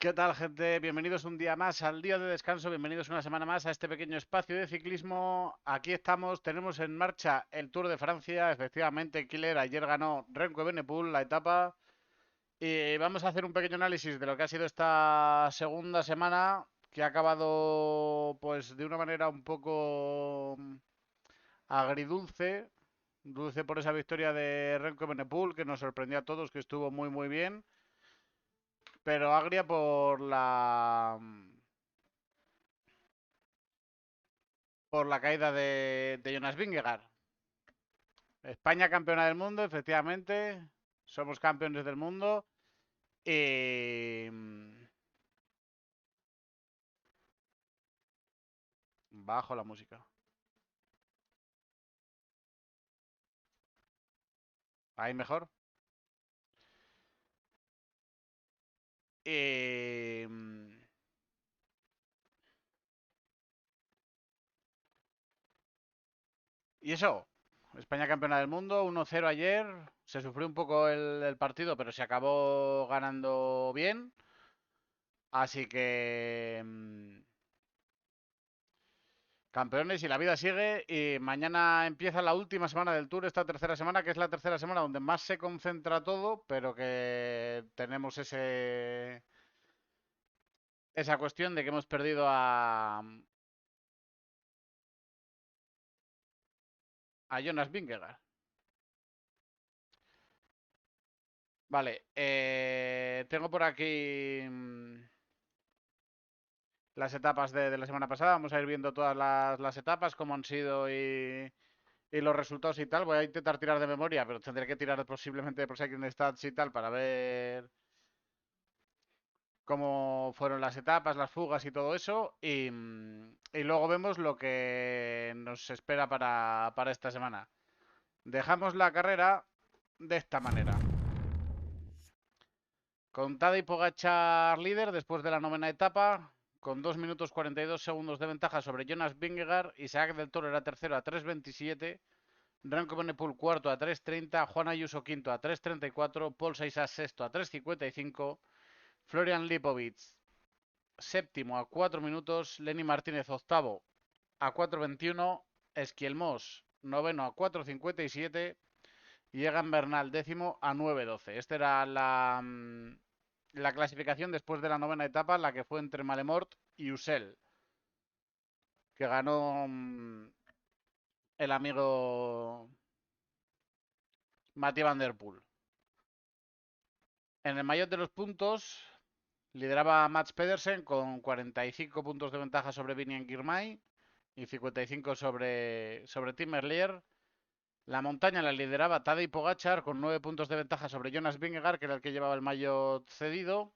¿Qué tal, gente? Bienvenidos un día más al día de descanso, bienvenidos una semana más a este pequeño espacio de ciclismo. Aquí estamos, tenemos en marcha el Tour de Francia, efectivamente, Killer ayer ganó Remco Evenepoel la etapa y vamos a hacer un pequeño análisis de lo que ha sido esta segunda semana, que ha acabado pues de una manera un poco agridulce, dulce por esa victoria de Remco Evenepoel que nos sorprendió a todos, que estuvo muy bien, pero agria por la caída de Jonas Vingegaard. España campeona del mundo, efectivamente. Somos campeones del mundo. Y... Bajo la música. Ahí mejor. Y... y eso. España campeona del mundo, 1-0 ayer. Se sufrió un poco el partido, pero se acabó ganando bien. Así que... campeones y la vida sigue y mañana empieza la última semana del Tour, esta tercera semana, que es la tercera semana donde más se concentra todo, pero que tenemos esa cuestión de que hemos perdido a Jonas Vingegaard. Vale, tengo por aquí las etapas de la semana pasada, vamos a ir viendo todas las etapas, cómo han sido y los resultados y tal. Voy a intentar tirar de memoria, pero tendré que tirar posiblemente de Pro Cycling Stats y tal para ver cómo fueron las etapas, las fugas y todo eso. Y luego vemos lo que nos espera para esta semana. Dejamos la carrera de esta manera. Con Tadej Pogačar líder después de la novena etapa, con 2 minutos 42 segundos de ventaja sobre Jonas Vingegaard. Isaac del Toro era tercero a 3.27. Remco Evenepoel cuarto a 3.30. Juan Ayuso quinto a 3.34. Paul Saisas sexto a 3.55. Florian Lipovic séptimo a 4 minutos. Lenny Martínez octavo a 4.21. Esquielmos noveno a 4.57. Y Egan Bernal décimo a 9.12. Esta era la clasificación después de la novena etapa, la que fue entre Malemort y Usel, que ganó el amigo Mathieu Van Der Poel. En el maillot de los puntos lideraba Mats Pedersen con 45 puntos de ventaja sobre Vinian Girmay y 55 sobre Tim Merlier. La montaña la lideraba Tadej Pogačar con 9 puntos de ventaja sobre Jonas Vingegaard, que era el que llevaba el maillot cedido.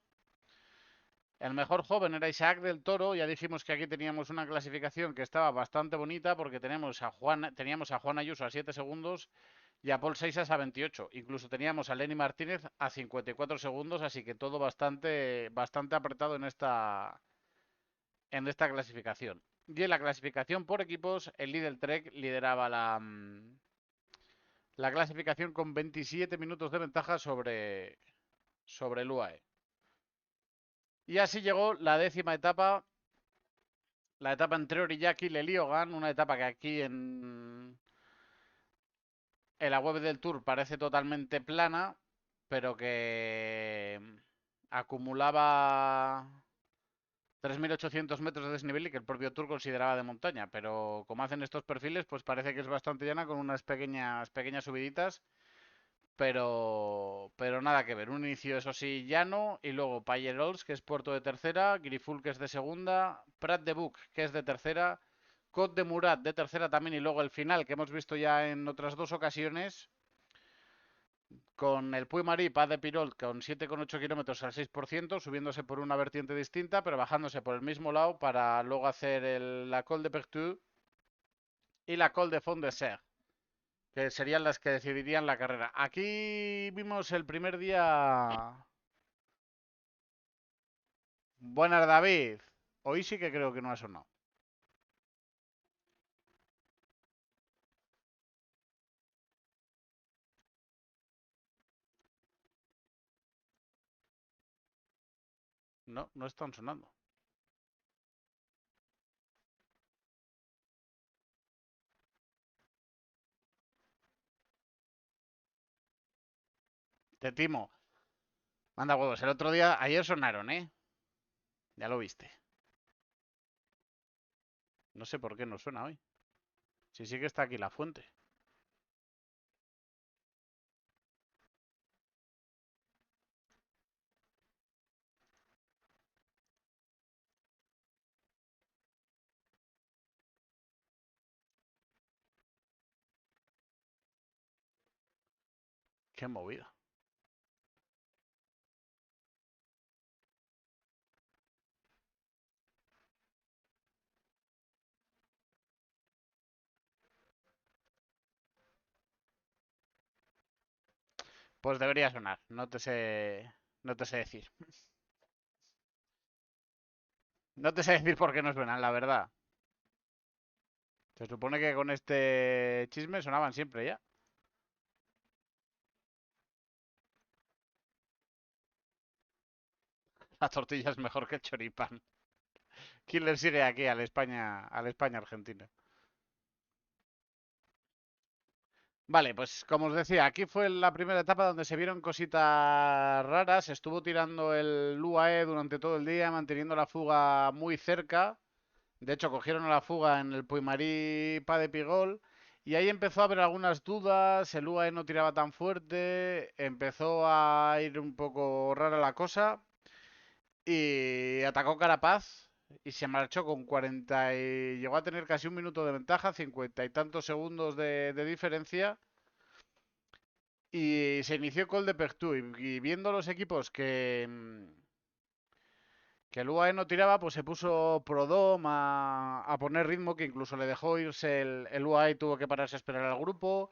El mejor joven era Isaac del Toro. Ya dijimos que aquí teníamos una clasificación que estaba bastante bonita porque teníamos a Juan Ayuso a 7 segundos y a Paul Seixas a 28. Incluso teníamos a Lenny Martínez a 54 segundos, así que todo bastante apretado en esta clasificación. Y en la clasificación por equipos, el Lidl Trek lideraba la clasificación con 27 minutos de ventaja sobre el UAE. Y así llegó la décima etapa, la etapa entre Orillaki y Leliogan, una etapa que aquí en la web del Tour parece totalmente plana, pero que acumulaba 3.800 metros de desnivel y que el propio Tour consideraba de montaña. Pero como hacen estos perfiles, pues parece que es bastante llana con unas pequeñas subiditas. Pero nada que ver. Un inicio, eso sí, llano. Y luego Payerols, que es puerto de tercera. Griful, que es de segunda. Prat de Buc, que es de tercera. Côte de Murat, de tercera también. Y luego el final, que hemos visto ya en otras dos ocasiones. Con el Puy-Marí, Paz de Pirolt, con 7,8 kilómetros al 6%, subiéndose por una vertiente distinta, pero bajándose por el mismo lado para luego hacer la Col de Pertu y la Col de Font de Serre, que serían las que decidirían la carrera. Aquí vimos el primer día. Buenas, David. Hoy sí que creo que no ha sonado. No, no están sonando. Te timo. Manda huevos. El otro día, ayer sonaron, ¿eh? Ya lo viste. No sé por qué no suena hoy. Si sí que está aquí la fuente. Qué movida. Pues debería sonar. No te sé decir. No te sé decir por qué no suenan, la verdad. Se supone que con este chisme sonaban siempre ya. La tortilla es mejor que el choripán. ¿Quién le sigue aquí al España Argentina? Vale, pues como os decía, aquí fue la primera etapa donde se vieron cositas raras. Estuvo tirando el UAE durante todo el día, manteniendo la fuga muy cerca. De hecho, cogieron a la fuga en el Puimarí Pa de Pigol. Y ahí empezó a haber algunas dudas. El UAE no tiraba tan fuerte. Empezó a ir un poco rara la cosa. Y atacó Carapaz. Y se marchó con 40 y llegó a tener casi un minuto de ventaja, 50 y tantos segundos de diferencia. Y se inició Col de Pertú. Y viendo los equipos que el UAE no tiraba, pues se puso Prodom a poner ritmo, que incluso le dejó irse el UAE y tuvo que pararse a esperar al grupo.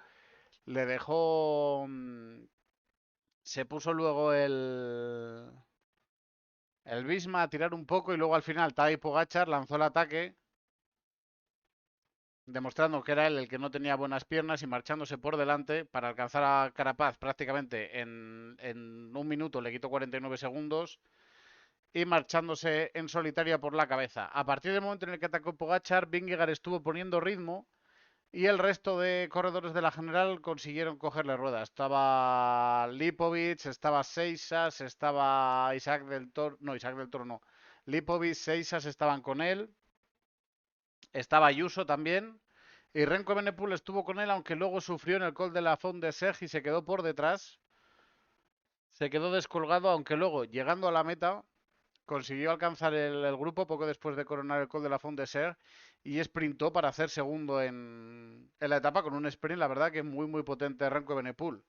Le dejó. Se puso luego el Visma a tirar un poco y luego al final Tadej Pogačar lanzó el ataque, demostrando que era él el que no tenía buenas piernas y marchándose por delante para alcanzar a Carapaz prácticamente en un minuto, le quitó 49 segundos y marchándose en solitaria por la cabeza. A partir del momento en el que atacó Pogachar, Vingegaard estuvo poniendo ritmo y el resto de corredores de la general consiguieron cogerle ruedas. Estaba Lipovic, estaba Seisas, estaba Isaac del Toro, no, Isaac del Toro no. Lipovic, Seisas estaban con él, estaba Ayuso también. Y Renko Evenepoel estuvo con él, aunque luego sufrió en el Col de la Font de Sergi y se quedó por detrás. Se quedó descolgado, aunque luego, llegando a la meta, consiguió alcanzar el grupo poco después de coronar el Col de la Font de Serre y sprintó para hacer segundo en la etapa con un sprint, la verdad que muy muy potente de Renko Evenepoel.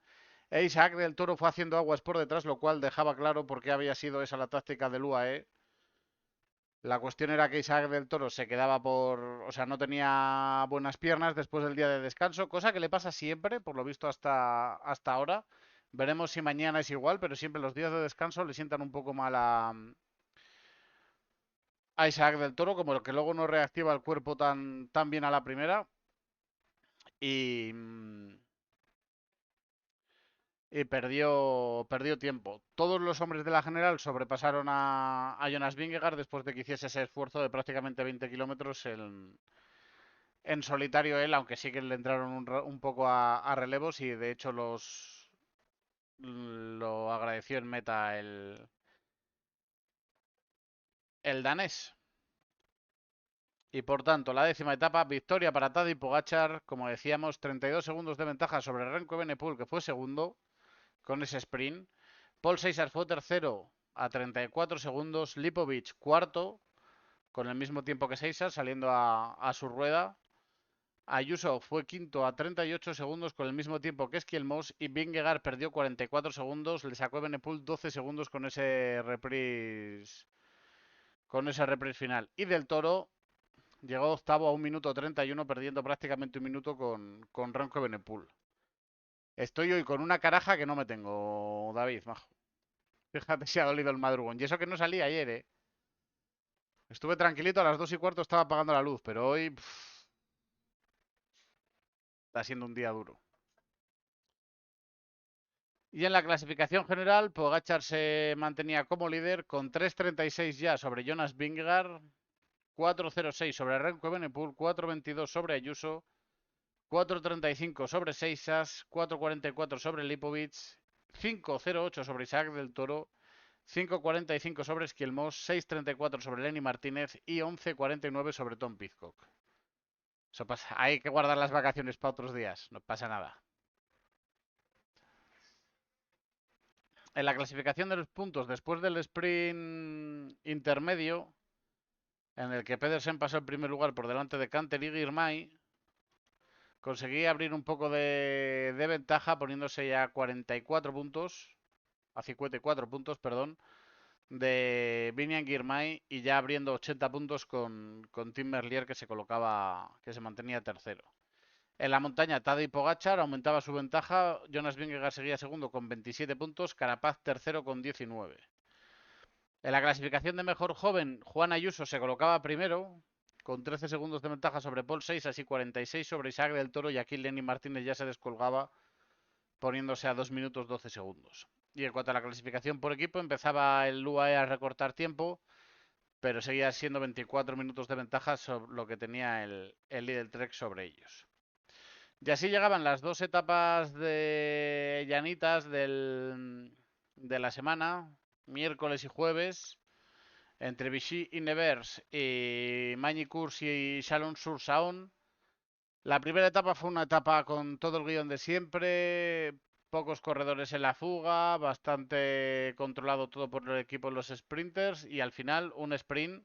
E Isaac del Toro fue haciendo aguas por detrás, lo cual dejaba claro por qué había sido esa la táctica del UAE. La cuestión era que Isaac del Toro se quedaba o sea, no tenía buenas piernas después del día de descanso, cosa que le pasa siempre, por lo visto hasta ahora. Veremos si mañana es igual, pero siempre los días de descanso le sientan un poco mal a Isaac del Toro, como el que luego no reactiva el cuerpo tan bien a la primera. Y, y perdió tiempo. Todos los hombres de la general sobrepasaron a Jonas Vingegaard después de que hiciese ese esfuerzo de prácticamente 20 kilómetros en solitario él, aunque sí que le entraron un poco a relevos y de hecho lo agradeció en meta el danés. Y por tanto, la décima etapa, victoria para Tadej Pogačar, como decíamos, 32 segundos de ventaja sobre Renko Evenepoel, que fue segundo con ese sprint. Paul Seisar fue tercero a 34 segundos. Lipovic cuarto con el mismo tiempo que Seisar, saliendo a su rueda. Ayuso fue quinto a 38 segundos con el mismo tiempo que Esquielmos y Vingegaard perdió 44 segundos. Le sacó Evenepoel 12 segundos con ese reprise final. Y del Toro llegó octavo a 1 minuto 31, perdiendo prácticamente un minuto con Renko Evenepoel. Estoy hoy con una caraja que no me tengo, David, majo. Fíjate si ha dolido el madrugón. Y eso que no salí ayer, ¿eh? Estuve tranquilito, a las 2:15 estaba apagando la luz, pero hoy está siendo un día duro. Y en la clasificación general, Pogačar se mantenía como líder con 3.36 ya sobre Jonas Vingegaard, 4.06 sobre Remco Evenepoel, 4.22 sobre Ayuso, 4.35 sobre Seixas, 4.44 sobre Lipovic, 5.08 sobre Isaac del Toro, 5.45 sobre Esquielmos, 6.34 sobre Lenny Martínez y 11.49 sobre Tom Pidcock. Eso pasa. Hay que guardar las vacaciones para otros días, no pasa nada. En la clasificación de los puntos después del sprint intermedio, en el que Pedersen pasó el primer lugar por delante de Canter y Girmay, conseguí abrir un poco de ventaja poniéndose ya 44 puntos, a 54 puntos, perdón, de Vinian Girmay y ya abriendo 80 puntos con Tim Merlier que se mantenía tercero. En la montaña, Tadej Pogačar aumentaba su ventaja, Jonas Vingegaard seguía segundo con 27 puntos, Carapaz tercero con 19. En la clasificación de mejor joven, Juan Ayuso se colocaba primero, con 13 segundos de ventaja sobre Paul Seixas y 46 sobre Isaac del Toro, y aquí Lenny Martínez ya se descolgaba poniéndose a 2 minutos 12 segundos. Y en cuanto a la clasificación por equipo, empezaba el UAE a recortar tiempo, pero seguía siendo 24 minutos de ventaja sobre lo que tenía el Lidl Trek sobre ellos. Y así llegaban las dos etapas de llanitas de la semana, miércoles y jueves, entre Vichy y Nevers y Magny-Cours y Chalon-sur-Saône. La primera etapa fue una etapa con todo el guión de siempre, pocos corredores en la fuga, bastante controlado todo por el equipo de los sprinters y al final un sprint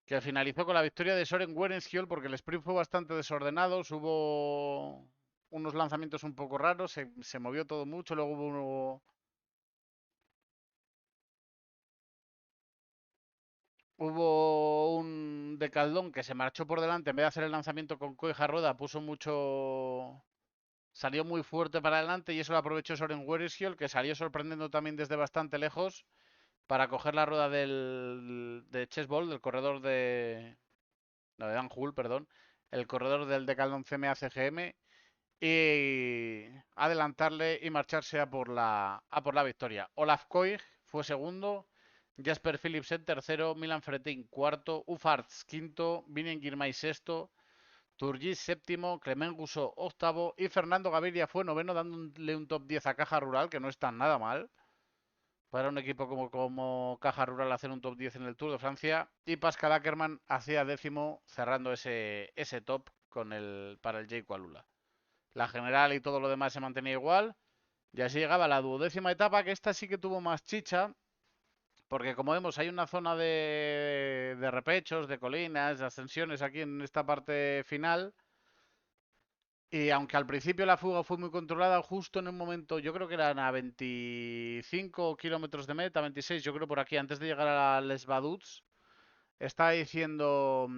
que finalizó con la victoria de Soren Werenskiöld porque el sprint fue bastante desordenado, hubo unos lanzamientos un poco raros, se movió todo mucho, luego hubo un decaldón que se marchó por delante en vez de hacer el lanzamiento con coija rueda, puso mucho. Salió muy fuerte para adelante y eso lo aprovechó Soren Werenskiöld, que salió sorprendiendo también desde bastante lejos para coger la rueda de Chesbol, del corredor de. No, de Dan Hull, perdón. El corredor del Decathlon CMA CGM y adelantarle y marcharse a por la victoria. Olaf Koig fue segundo, Jasper Philipsen tercero, Milan Fretin cuarto, Ufarts quinto, Vinen Girmay sexto, Turgis séptimo, Clement Gusso octavo y Fernando Gaviria fue noveno dándole un top 10 a Caja Rural, que no está nada mal para un equipo como Caja Rural hacer un top 10 en el Tour de Francia. Y Pascal Ackermann hacía décimo cerrando ese top para el Jay Alula. La general y todo lo demás se mantenía igual. Y así llegaba la 12ª etapa, que esta sí que tuvo más chicha, porque como vemos hay una zona de repechos, de colinas, de ascensiones aquí en esta parte final. Y aunque al principio la fuga fue muy controlada, justo en un momento, yo creo que eran a 25 kilómetros de meta, 26, yo creo por aquí, antes de llegar a Les Baduts, está diciendo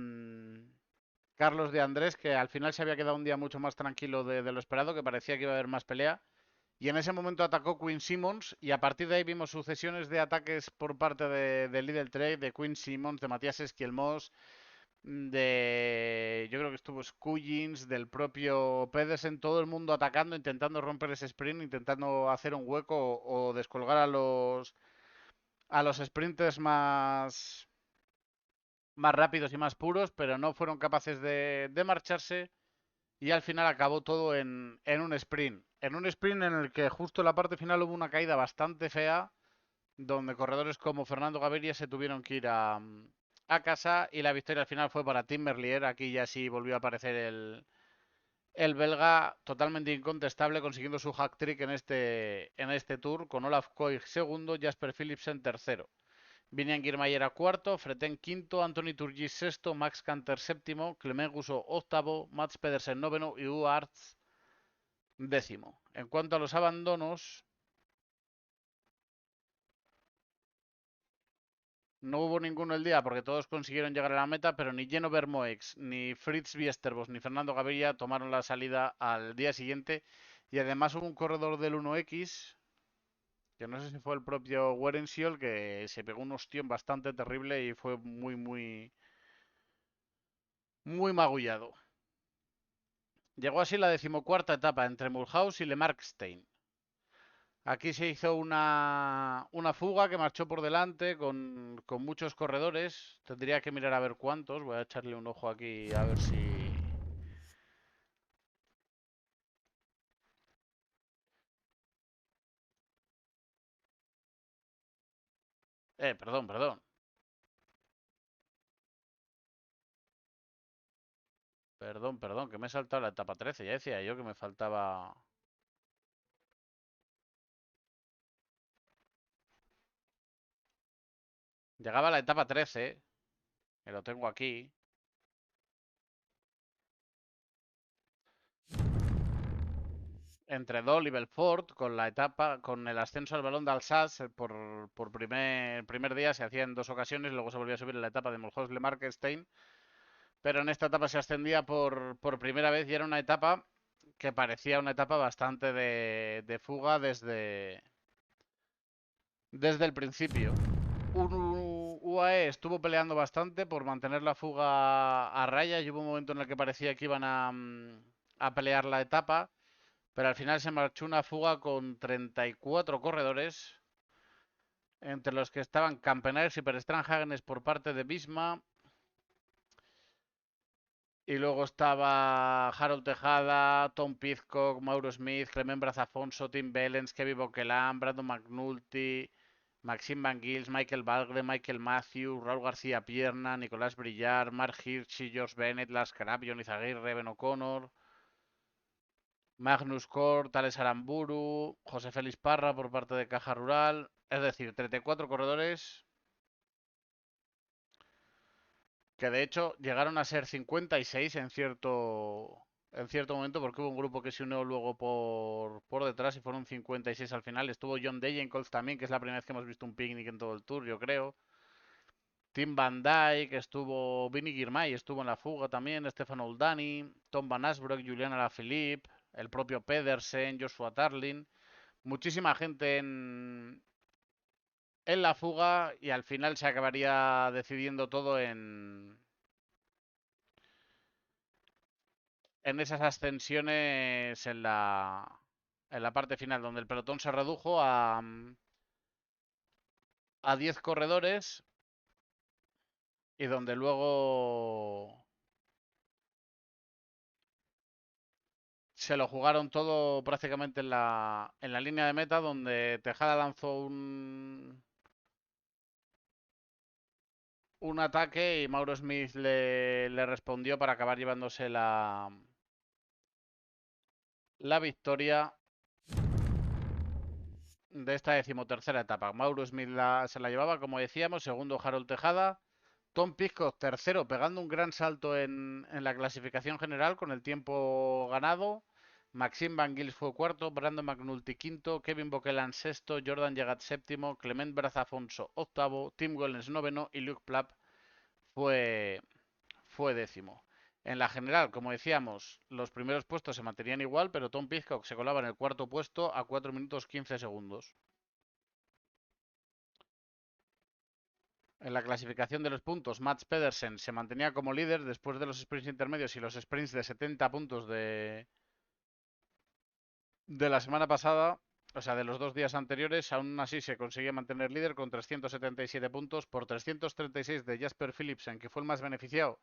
Carlos de Andrés que al final se había quedado un día mucho más tranquilo de lo esperado, que parecía que iba a haber más pelea. Y en ese momento atacó Quinn Simmons y a partir de ahí vimos sucesiones de ataques por parte de Lidl Trek, de Quinn Simmons, de Matías Esquielmos, yo creo que estuvo Scullins, del propio Pedersen, todo el mundo atacando, intentando romper ese sprint, intentando hacer un hueco o descolgar a los sprinters más rápidos y más puros, pero no fueron capaces de marcharse y al final acabó todo en un sprint. En un sprint en el que justo en la parte final hubo una caída bastante fea, donde corredores como Fernando Gaviria se tuvieron que ir a casa y la victoria al final fue para Tim Merlier. Aquí ya sí volvió a aparecer el belga totalmente incontestable consiguiendo su hack trick en este tour con Olaf Koig segundo, Jasper Philipsen tercero. Vinian Girmay era cuarto, Freten quinto, Anthony Turgis sexto, Max Canter séptimo, Clement Gusso octavo, Mats Pedersen noveno y Arts décimo. En cuanto a los abandonos, no hubo ninguno el día porque todos consiguieron llegar a la meta, pero ni Jeno Vermoex, ni Fritz Wiesterbos, ni Fernando Gaviria tomaron la salida al día siguiente. Y además hubo un corredor del 1X, que no sé si fue el propio Werensiol, que se pegó un ostión bastante terrible y fue muy, muy, muy magullado. Llegó así la decimocuarta etapa entre Mulhouse y Le Markstein. Aquí se hizo una fuga que marchó por delante con muchos corredores. Tendría que mirar a ver cuántos. Voy a echarle un ojo aquí a ver si... perdón, perdón. Perdón, perdón, que me he saltado la etapa 13. Ya decía yo que me faltaba... Llegaba a la etapa 13, que lo tengo aquí. Entre Dole y Belfort, con la etapa, con el ascenso al balón de Alsace, por primer día se hacía en 2 ocasiones, luego se volvía a subir en la etapa de Mulhouse-Le-Markstein, pero en esta etapa se ascendía por primera vez y era una etapa que parecía una etapa bastante de fuga desde el principio. UAE estuvo peleando bastante por mantener la fuga a raya y hubo un momento en el que parecía que iban a pelear la etapa, pero al final se marchó una fuga con 34 corredores, entre los que estaban Campenaers y Per Stranhagenes por parte de Visma. Y luego estaba Harold Tejada, Tom Pidcock, Mauro Smith, Clement Brazafonso, Tim Bellens, Kevin Boquelan, Brandon McNulty, Maxime Van Gils, Michael Valgre, Michael Matthews, Raúl García Pierna, Nicolás Brillar, Mark Hirschi, George Bennett, Las Carab, Johnny Zaguirre, Ben O'Connor, Magnus Cort, Alex Aramburu, José Félix Parra por parte de Caja Rural. Es decir, 34 corredores que de hecho llegaron a ser 56 en cierto momento, porque hubo un grupo que se unió luego por detrás y fueron 56 al final. Estuvo John Degenkolb también, que es la primera vez que hemos visto un picnic en todo el tour, yo creo. Tim Van Dyke, estuvo Vinny Girmay, estuvo en la fuga también, Stefan Oldani, Tom Van Asbroek, Julian Alaphilippe, el propio Pedersen, Joshua Tarlin. Muchísima gente en la fuga y al final se acabaría decidiendo todo en esas ascensiones en la parte final, donde el pelotón se redujo a 10 corredores y donde luego se lo jugaron todo prácticamente en la línea de meta, donde Tejada lanzó un ataque y Mauro Smith le respondió para acabar llevándose la victoria de esta decimotercera etapa. Mauro Smith se la llevaba, como decíamos, segundo Harold Tejada, Tom Pidcock tercero, pegando un gran salto en la clasificación general con el tiempo ganado. Maxime Van Gils fue cuarto, Brandon McNulty quinto, Kevin Boquelan sexto, Jordan Llegat séptimo, Clement Brazafonso octavo, Tim Wellens noveno y Luke Plapp fue décimo. En la general, como decíamos, los primeros puestos se mantenían igual, pero Tom Pidcock se colaba en el cuarto puesto a 4 minutos 15 segundos. En la clasificación de los puntos, Mats Pedersen se mantenía como líder después de los sprints intermedios y los sprints de 70 puntos de la semana pasada, o sea, de los 2 días anteriores. Aún así se conseguía mantener líder con 377 puntos por 336 de Jasper Philipsen, que fue el más beneficiado.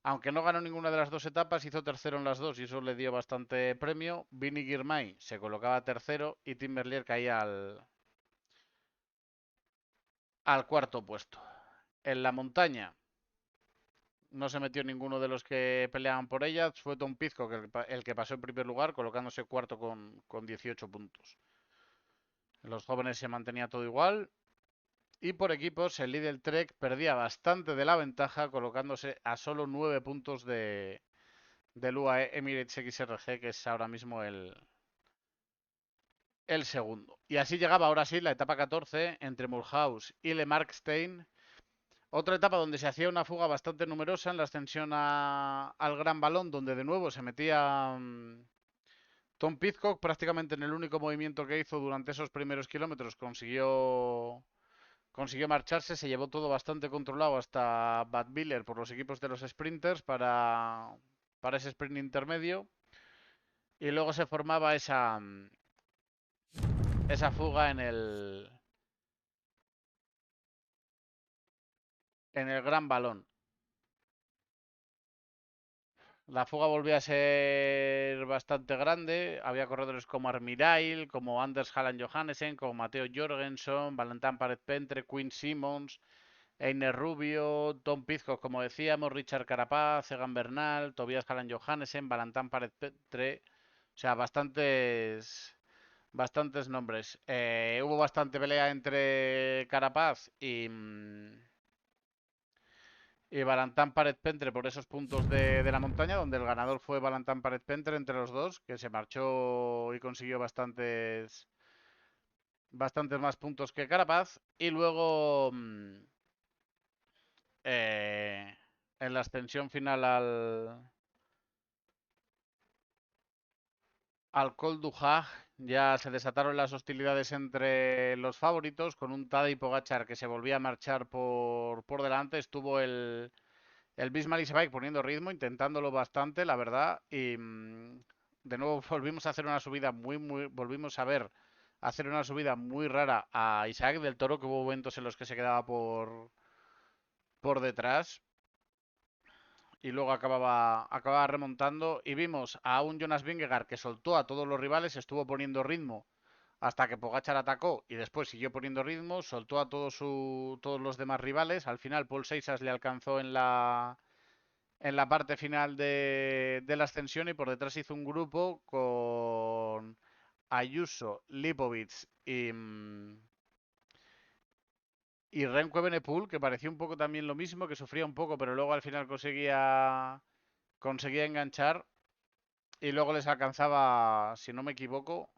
Aunque no ganó ninguna de las 2 etapas, hizo tercero en las dos y eso le dio bastante premio. Vinny Girmay se colocaba tercero y Tim Merlier caía al cuarto puesto. En la montaña no se metió ninguno de los que peleaban por ella. Fue Tom Pizco el que pasó en primer lugar, colocándose cuarto con 18 puntos. En los jóvenes se mantenía todo igual. Y por equipos, el líder Trek perdía bastante de la ventaja, colocándose a solo 9 puntos del UAE Emirates XRG, que es ahora mismo el segundo. Y así llegaba ahora sí la etapa 14 entre Mulhouse y Le Markstein. Otra etapa donde se hacía una fuga bastante numerosa en la ascensión al Gran Balón, donde de nuevo se metía Tom Pidcock, prácticamente en el único movimiento que hizo durante esos primeros kilómetros consiguió marcharse, se llevó todo bastante controlado hasta Bad Biller por los equipos de los sprinters para ese sprint intermedio. Y luego se formaba esa fuga en el gran balón. La fuga volvía a ser bastante grande. Había corredores como Armirail, como Anders Halland Johannessen, como Mateo Jorgensen, Valentin Paret-Pentre, Quinn Simmons, Einer Rubio, Tom Pizcock, como decíamos, Richard Carapaz, Egan Bernal, Tobias Halland Johannessen, Valentin Paret-Pentre. O sea, bastantes nombres. Hubo bastante pelea entre Carapaz y Valentán Paret-Pentre por esos puntos de la montaña, donde el ganador fue Valentán Paret-Pentre entre los dos, que se marchó y consiguió bastantes más puntos que Carapaz. Y luego eh, en la ascensión final al Col du Hag ya se desataron las hostilidades entre los favoritos, con un Tadej Pogačar que se volvía a marchar por delante. Estuvo el Bismarck y Sebike poniendo ritmo, intentándolo bastante, la verdad. Y de nuevo volvimos a hacer una subida volvimos a ver hacer una subida muy rara a Isaac del Toro, que hubo momentos en los que se quedaba por detrás y luego acababa remontando. Y vimos a un Jonas Vingegaard que soltó a todos los rivales, estuvo poniendo ritmo hasta que Pogačar atacó y después siguió poniendo ritmo, soltó a todos los demás rivales. Al final Paul Seixas le alcanzó en la parte final de la ascensión y por detrás hizo un grupo con Ayuso, Lipovic y Remco Evenepoel, que parecía un poco también lo mismo, que sufría un poco, pero luego al final conseguía enganchar y luego les alcanzaba, si no me equivoco,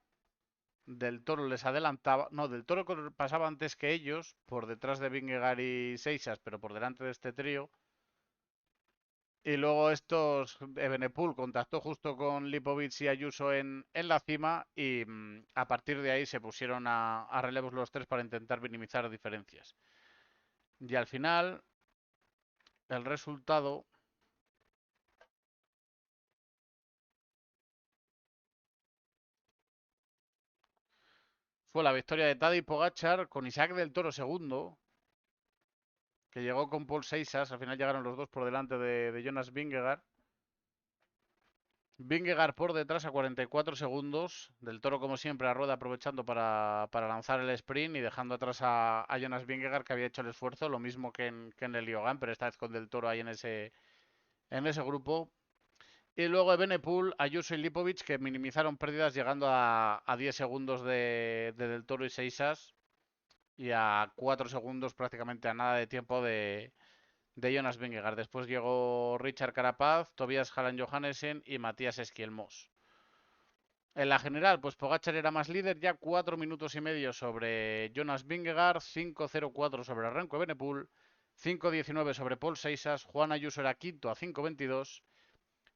Del Toro les adelantaba, no, Del Toro pasaba antes que ellos, por detrás de Vingegaard y Seixas, pero por delante de este trío. Y luego Evenepoel contactó justo con Lipovic y Ayuso en la cima y a partir de ahí se pusieron a relevos los tres para intentar minimizar diferencias. Y al final, el resultado fue la victoria de Tadej Pogačar con Isaac del Toro segundo, que llegó con Paul Seixas. Al final llegaron los dos por delante de Jonas Vingegaard. Vingegaard por detrás a 44 segundos. Del Toro, como siempre, a rueda aprovechando para lanzar el sprint y dejando atrás a Jonas Vingegaard, que había hecho el esfuerzo, lo mismo que en el Liogan, pero esta vez con Del Toro ahí en ese grupo. Y luego Evenepoel, Ayuso y Lipovic, que minimizaron pérdidas llegando a 10 segundos de Del Toro y Seixas y a 4 segundos, prácticamente a nada de tiempo de Jonas Vingegaard. Después llegó Richard Carapaz, Tobias Halland Johannessen y Matías Esquielmos. En la general, pues Pogačar era más líder, ya 4 minutos y medio sobre Jonas Vingegaard, 5.04 sobre Remco Evenepoel, 5.19 sobre Paul Seixas, Juan Ayuso era quinto a 5.22,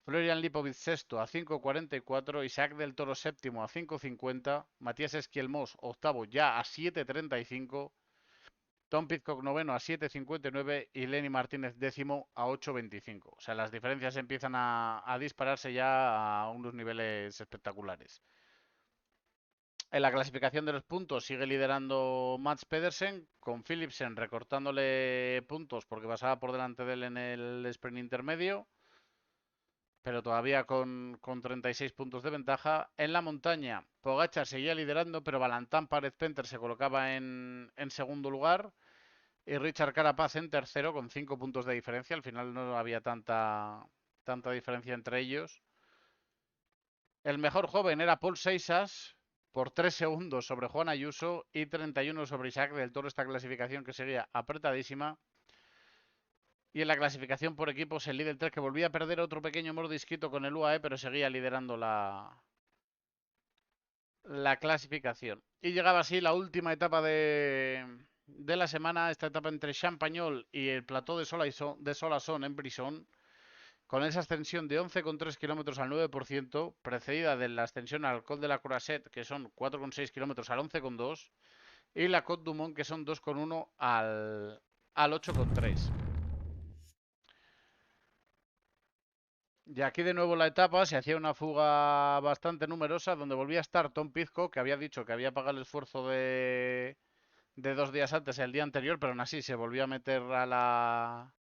Florian Lipovic sexto a 5.44, Isaac del Toro séptimo a 5.50, Matías Esquielmos octavo ya a 7.35, Tom Pidcock noveno a 7.59 y Lenny Martínez décimo a 8.25. O sea, las diferencias empiezan a dispararse ya a unos niveles espectaculares. En la clasificación de los puntos sigue liderando Mats Pedersen, con Philipsen recortándole puntos porque pasaba por delante de él en el sprint intermedio, pero todavía con 36 puntos de ventaja. En la montaña, Pogačar seguía liderando, pero Valentán Paret-Pentre se colocaba en segundo lugar y Richard Carapaz en tercero con 5 puntos de diferencia. Al final no había tanta diferencia entre ellos. El mejor joven era Paul Seixas por 3 segundos sobre Juan Ayuso y 31 sobre Isaac del Toro. Esta clasificación que seguía apretadísima. Y en la clasificación por equipos, el líder 3 que volvía a perder otro pequeño mordisquito con el UAE, pero seguía liderando la clasificación. Y llegaba así la última etapa de la semana, esta etapa entre Champagnol y el plató de Solasson en Brison, con esa ascensión de 11,3 kilómetros al 9%, precedida de la ascensión al Col de la Croisette, que son 4,6 kilómetros al 11,2, y la Côte du Mont, que son 2,1 al 8,3. Y aquí de nuevo la etapa se hacía una fuga bastante numerosa donde volvía a estar Tom Pizco, que había dicho que había pagado el esfuerzo de 2 días antes, el día anterior, pero aún así se volvió a meter a la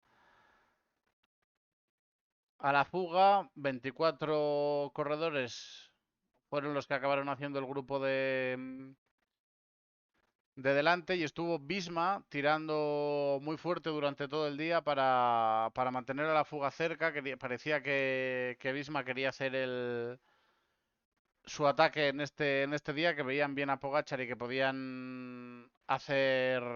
fuga. 24 corredores fueron los que acabaron haciendo el grupo de delante y estuvo Visma tirando muy fuerte durante todo el día para mantener a la fuga cerca. Que parecía que Visma quería hacer su ataque en este día, que veían bien a Pogachar y que podían hacer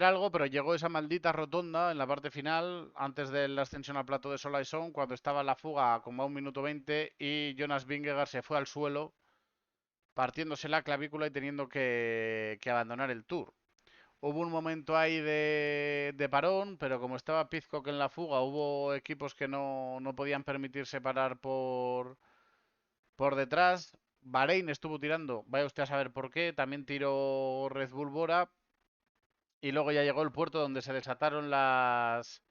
algo, pero llegó esa maldita rotonda en la parte final, antes de la ascensión al plato de Solaison, cuando estaba en la fuga como a 1 minuto 20 y Jonas Vingegaard se fue al suelo, partiéndose la clavícula y teniendo que abandonar el Tour. Hubo un momento ahí de parón, pero como estaba Pizcock en la fuga, hubo equipos que no podían permitirse parar por detrás. Bahrein estuvo tirando, vaya usted a saber por qué, también tiró Red Bull Bora. Y luego ya llegó el puerto donde se desataron las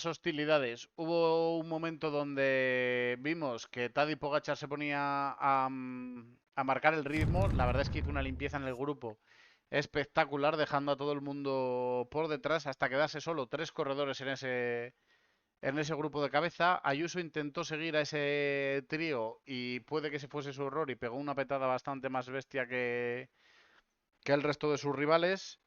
hostilidades. Hubo un momento donde vimos que Tadej Pogačar se ponía a marcar el ritmo. La verdad es que hizo una limpieza en el grupo espectacular, dejando a todo el mundo por detrás hasta quedarse solo 3 corredores en ese grupo de cabeza. Ayuso intentó seguir a ese trío y puede que ese fuese su error y pegó una petada bastante más bestia que el resto de sus rivales.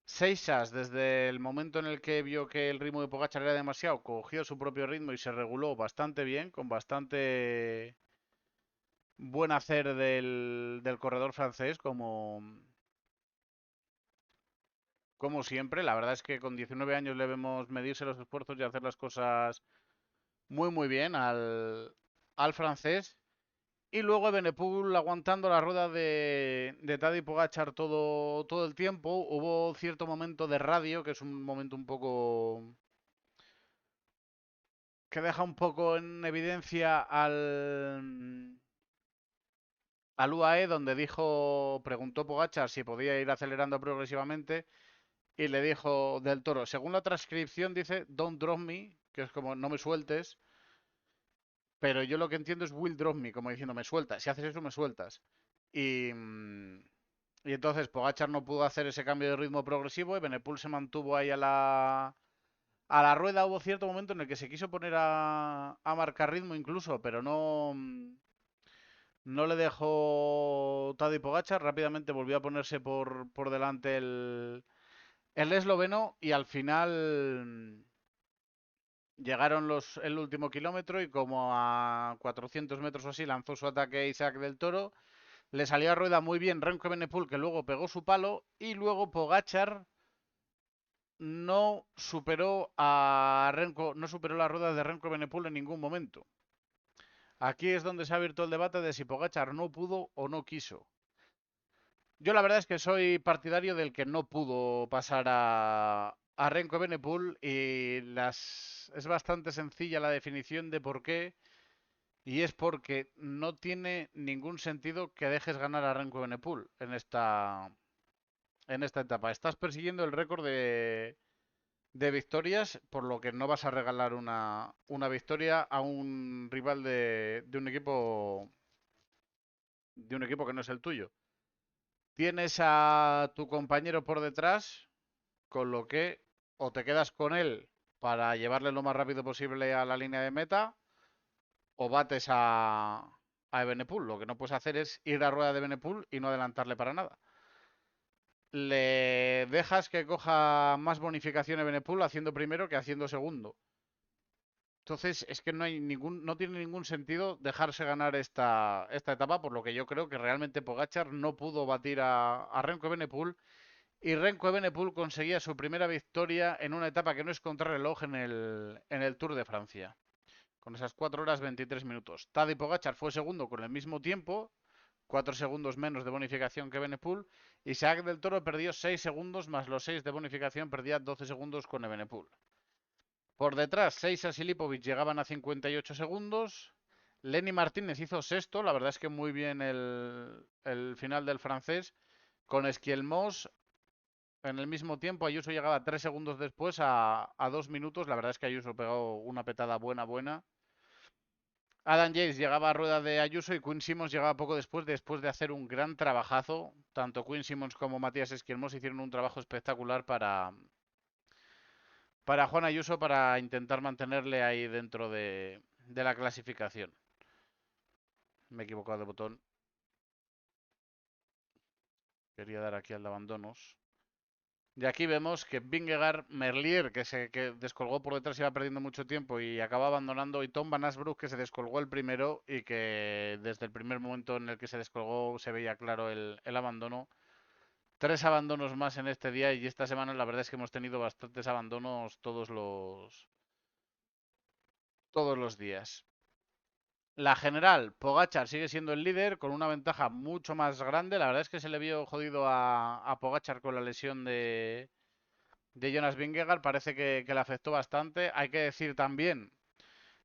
Seixas, desde el momento en el que vio que el ritmo de Pogačar era demasiado, cogió su propio ritmo y se reguló bastante bien, con bastante buen hacer del corredor francés, como siempre. La verdad es que con 19 años le vemos medirse los esfuerzos y hacer las cosas muy muy bien al francés. Y luego Evenepoel aguantando la rueda de Tadej Pogačar todo el tiempo. Hubo cierto momento de radio, que es un momento un poco que deja un poco en evidencia al UAE, donde preguntó Pogačar si podía ir acelerando progresivamente y le dijo Del Toro, según la transcripción dice Don't drop me, que es como no me sueltes, pero yo lo que entiendo es Will drop me, como diciendo me sueltas, si haces eso me sueltas. Y entonces Pogačar no pudo hacer ese cambio de ritmo progresivo y Benepul se mantuvo ahí a la rueda. Hubo cierto momento en el que se quiso poner a marcar ritmo incluso, pero no le dejó Tadej Pogačar. Rápidamente volvió a ponerse por delante el esloveno y al final llegaron el último kilómetro y como a 400 metros o así lanzó su ataque Isaac del Toro. Le salió a rueda muy bien Remco Evenepoel, que luego pegó su palo, y luego Pogačar no superó a Renko, no superó la rueda de Remco Evenepoel en ningún momento. Aquí es donde se ha abierto el debate de si Pogačar no pudo o no quiso. Yo la verdad es que soy partidario del que no pudo pasar a Remco Evenepoel y es bastante sencilla la definición de por qué, y es porque no tiene ningún sentido que dejes ganar a Remco Evenepoel en esta etapa. Estás persiguiendo el récord de victorias, por lo que no vas a regalar una victoria a un rival de un equipo que no es el tuyo. Tienes a tu compañero por detrás, con lo que o te quedas con él para llevarle lo más rápido posible a la línea de meta, o bates a Evenepoel. Lo que no puedes hacer es ir a rueda de Evenepoel y no adelantarle para nada. Le dejas que coja más bonificación Evenepoel haciendo primero que haciendo segundo. Entonces, es que no tiene ningún sentido dejarse ganar esta etapa, por lo que yo creo que realmente Pogačar no pudo batir a Remco Evenepoel, y Remco Evenepoel conseguía su primera victoria en una etapa que no es contrarreloj en el Tour de Francia, con esas 4 horas 23 minutos. Tadej Pogačar fue segundo con el mismo tiempo, 4 segundos menos de bonificación que Evenepoel, y Isaac del Toro perdió 6 segundos más los 6 de bonificación, perdía 12 segundos con Evenepoel. Por detrás, Seixas y Lipovic llegaban a 58 segundos. Lenny Martínez hizo sexto, la verdad es que muy bien el final del francés, con Esquielmos en el mismo tiempo. Ayuso llegaba 3 segundos después a 2 minutos. La verdad es que Ayuso pegó una petada buena. Adam Yates llegaba a rueda de Ayuso y Quinn Simmons llegaba poco después de hacer un gran trabajazo. Tanto Quinn Simmons como Matías Esquilmos hicieron un trabajo espectacular para Juan Ayuso para intentar mantenerle ahí dentro de la clasificación. Me he equivocado de botón. Quería dar aquí al de abandonos. Y aquí vemos que Vingegaard, Merlier, que descolgó por detrás, iba perdiendo mucho tiempo y acaba abandonando, y Tom Van Asbrook, que se descolgó el primero y que desde el primer momento en el que se descolgó se veía claro el abandono. 3 abandonos más en este día, y esta semana la verdad es que hemos tenido bastantes abandonos todos los días. La general, Pogačar sigue siendo el líder con una ventaja mucho más grande. La verdad es que se le vio jodido a Pogačar con la lesión de Jonas Vingegaard. Parece que le afectó bastante. Hay que decir también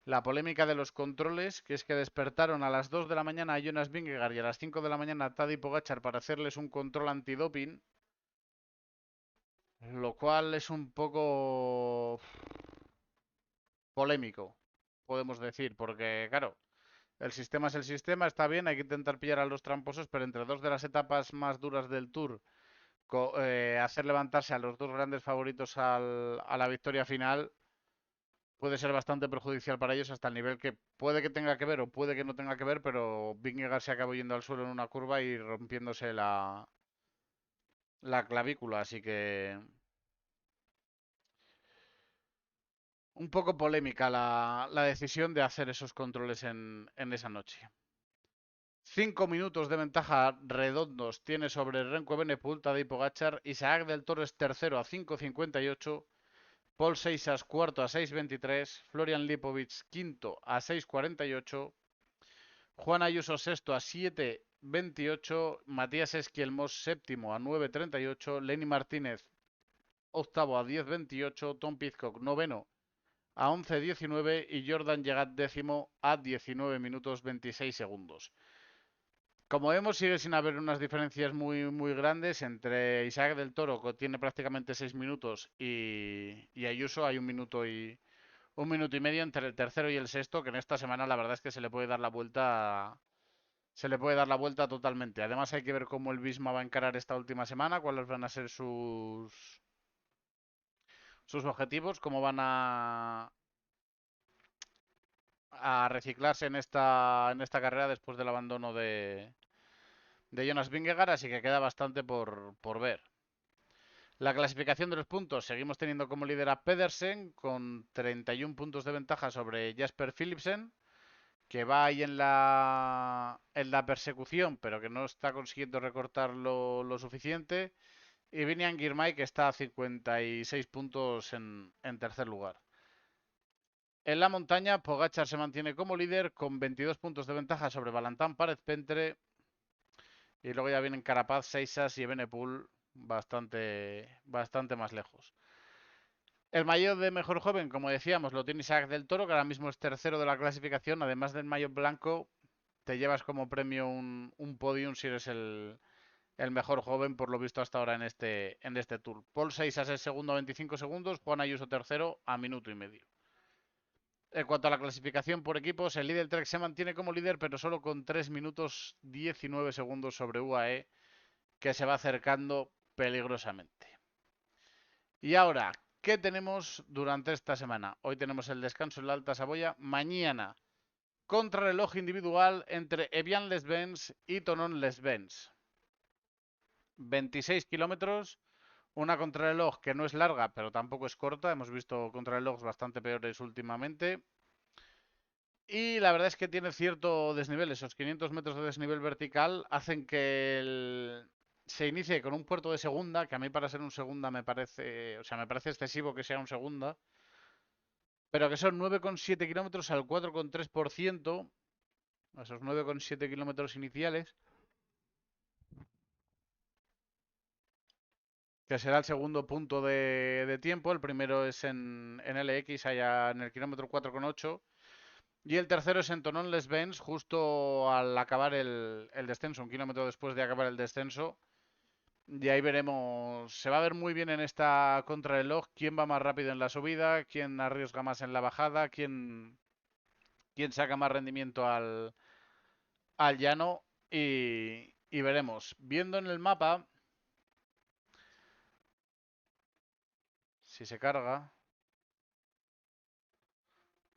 la polémica de los controles, que es que despertaron a las 2 de la mañana a Jonas Vingegaard y a las 5 de la mañana a Tadej Pogačar para hacerles un control antidoping, lo cual es un poco polémico, podemos decir, porque claro, el sistema es el sistema, está bien, hay que intentar pillar a los tramposos, pero entre dos de las etapas más duras del Tour, hacer levantarse a los dos grandes favoritos a la victoria final puede ser bastante perjudicial para ellos, hasta el nivel que puede que tenga que ver o puede que no tenga que ver, pero Vingegaard se acabó yendo al suelo en una curva y rompiéndose la clavícula, así que un poco polémica la decisión de hacer esos controles en esa noche. 5 minutos de ventaja redondos tiene sobre Renko Evenepoel, Tadej Pogačar. Isaac del Toro es tercero a 5.58. Paul Seixas cuarto a 6.23. Florian Lipovic quinto a 6.48. Juan Ayuso sexto a 7.28. Matías Esquielmos séptimo a 9.38. Lenny Martínez octavo a 10.28. Tom Pidcock noveno a 11.19 y Jordan Llegat décimo a 19 minutos 26 segundos. Como vemos, sigue sin haber unas diferencias muy grandes entre Isaac del Toro, que tiene prácticamente 6 minutos, y Ayuso. Hay un minuto y medio entre el tercero y el sexto, que en esta semana la verdad es que se le puede dar la vuelta. Se le puede dar la vuelta totalmente. Además hay que ver cómo el Visma va a encarar esta última semana, cuáles van a ser sus objetivos, cómo van a reciclarse en esta carrera después del abandono de Jonas Vingegaard, así que queda bastante por ver. La clasificación de los puntos, seguimos teniendo como líder a Pedersen con 31 puntos de ventaja sobre Jasper Philipsen, que va ahí en la persecución, pero que no está consiguiendo recortar lo suficiente. Y Vinian Girmay, que está a 56 puntos en tercer lugar. En la montaña, Pogačar se mantiene como líder con 22 puntos de ventaja sobre Valentán Párez Pentre. Y luego ya vienen Carapaz, Seixas y Evenepoel bastante más lejos. El maillot de mejor joven, como decíamos, lo tiene Isaac del Toro, que ahora mismo es tercero de la clasificación. Además del maillot blanco, te llevas como premio un podium si eres el mejor joven, por lo visto hasta ahora en este Tour. Paul Seixas es segundo a 25 segundos, Juan Ayuso tercero a minuto y medio. En cuanto a la clasificación por equipos, el líder Trek se mantiene como líder, pero solo con 3 minutos 19 segundos sobre UAE, que se va acercando peligrosamente. Y ahora, ¿qué tenemos durante esta semana? Hoy tenemos el descanso en la Alta Saboya. Mañana, contrarreloj individual entre Evian Les Benz y Tonon Les Benz. 26 kilómetros, una contrarreloj que no es larga, pero tampoco es corta. Hemos visto contrarrelojes bastante peores últimamente. Y la verdad es que tiene cierto desnivel. Esos 500 metros de desnivel vertical hacen que se inicie con un puerto de segunda, que a mí para ser un segunda me parece, o sea, me parece excesivo que sea un segunda, pero que son 9,7 kilómetros al 4,3%, esos 9,7 kilómetros iniciales, que será el segundo punto de tiempo. El primero es en LX, allá en el kilómetro 4,8. Y el tercero es en Tonon Les Benz, justo al acabar el descenso, un kilómetro después de acabar el descenso. Y ahí veremos, se va a ver muy bien en esta contrarreloj quién va más rápido en la subida, quién arriesga más en la bajada, quién saca más rendimiento al llano y veremos. Viendo en el mapa, si se carga,